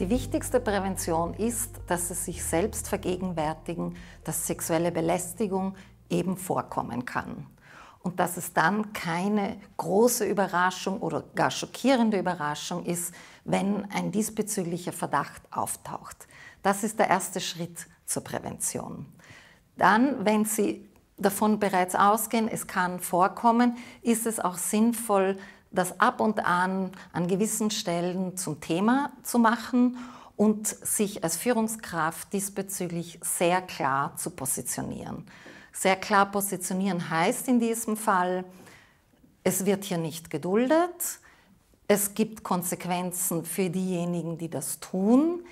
Die wichtigste Prävention ist, dass Sie sich selbst vergegenwärtigen, dass sexuelle Belästigung eben vorkommen kann. Und dass es dann keine große Überraschung oder gar schockierende Überraschung ist, wenn ein diesbezüglicher Verdacht auftaucht. Das ist der erste Schritt zur Prävention. Dann, wenn Sie davon bereits ausgehen, es kann vorkommen, ist es auch sinnvoll, das ab und an gewissen Stellen zum Thema zu machen und sich als Führungskraft diesbezüglich sehr klar zu positionieren. Sehr klar positionieren heißt in diesem Fall, es wird hier nicht geduldet, es gibt Konsequenzen für diejenigen, die das tun,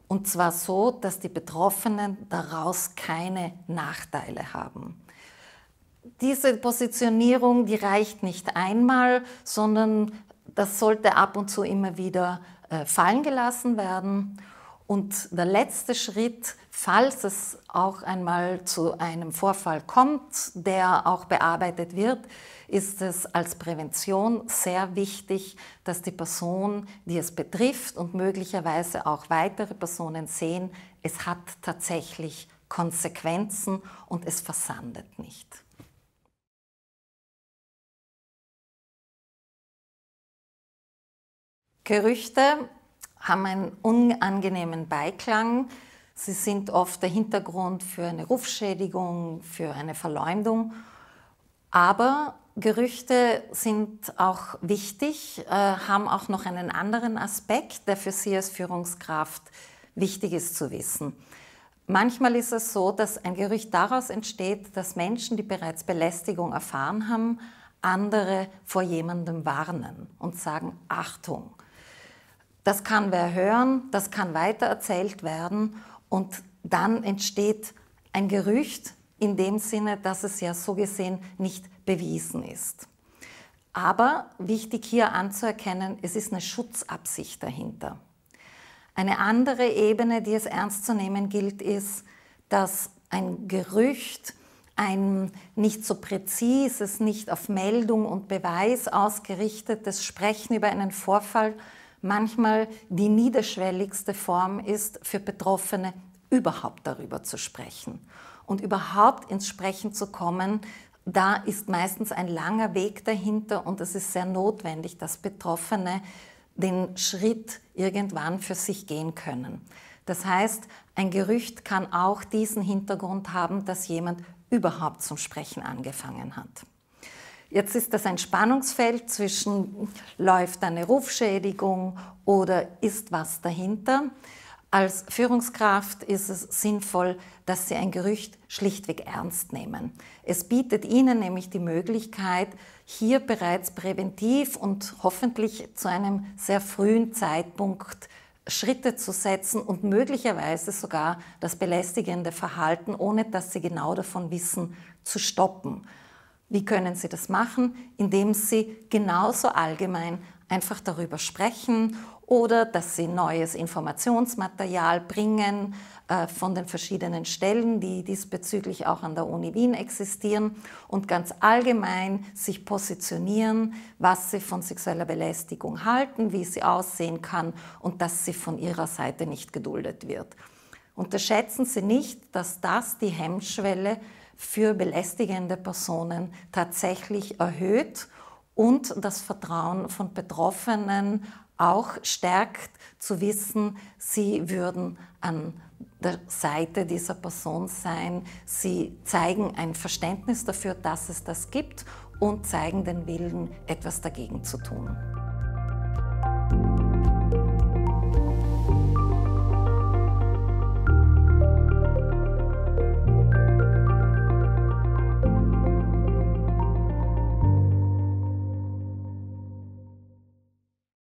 und zwar so, dass die Betroffenen daraus keine Nachteile haben. Diese Positionierung, die reicht nicht einmal, sondern das sollte ab und zu immer wieder fallen gelassen werden. Und der letzte Schritt, falls es auch einmal zu einem Vorfall kommt, der auch bearbeitet wird, ist es als Prävention sehr wichtig, dass die Person, die es betrifft und möglicherweise auch weitere Personen sehen, es hat tatsächlich Konsequenzen und es versandet nicht. Gerüchte haben einen unangenehmen Beiklang. Sie sind oft der Hintergrund für eine Rufschädigung, für eine Verleumdung. Aber Gerüchte sind auch wichtig, haben auch noch einen anderen Aspekt, der für Sie als Führungskraft wichtig ist zu wissen. Manchmal ist es so, dass ein Gerücht daraus entsteht, dass Menschen, die bereits Belästigung erfahren haben, andere vor jemandem warnen und sagen: Achtung! Das kann wer hören, das kann weitererzählt werden und dann entsteht ein Gerücht in dem Sinne, dass es ja so gesehen nicht bewiesen ist. Aber wichtig hier anzuerkennen, es ist eine Schutzabsicht dahinter. Eine andere Ebene, die es ernst zu nehmen gilt, ist, dass ein Gerücht, ein nicht so präzises, nicht auf Meldung und Beweis ausgerichtetes Sprechen über einen Vorfall manchmal die niederschwelligste Form ist, für Betroffene überhaupt darüber zu sprechen. Und überhaupt ins Sprechen zu kommen, da ist meistens ein langer Weg dahinter und es ist sehr notwendig, dass Betroffene den Schritt irgendwann für sich gehen können. Das heißt, ein Gerücht kann auch diesen Hintergrund haben, dass jemand überhaupt zum Sprechen angefangen hat. Jetzt ist das ein Spannungsfeld zwischen, läuft eine Rufschädigung oder ist was dahinter. Als Führungskraft ist es sinnvoll, dass Sie ein Gerücht schlichtweg ernst nehmen. Es bietet Ihnen nämlich die Möglichkeit, hier bereits präventiv und hoffentlich zu einem sehr frühen Zeitpunkt Schritte zu setzen und möglicherweise sogar das belästigende Verhalten, ohne dass Sie genau davon wissen, zu stoppen. Wie können Sie das machen? Indem Sie genauso allgemein einfach darüber sprechen oder dass Sie neues Informationsmaterial bringen von den verschiedenen Stellen, die diesbezüglich auch an der Uni Wien existieren und ganz allgemein sich positionieren, was Sie von sexueller Belästigung halten, wie sie aussehen kann und dass sie von Ihrer Seite nicht geduldet wird. Unterschätzen Sie nicht, dass das die Hemmschwelle für belästigende Personen tatsächlich erhöht und das Vertrauen von Betroffenen auch stärkt, zu wissen, sie würden an der Seite dieser Person sein. Sie zeigen ein Verständnis dafür, dass es das gibt und zeigen den Willen, etwas dagegen zu tun.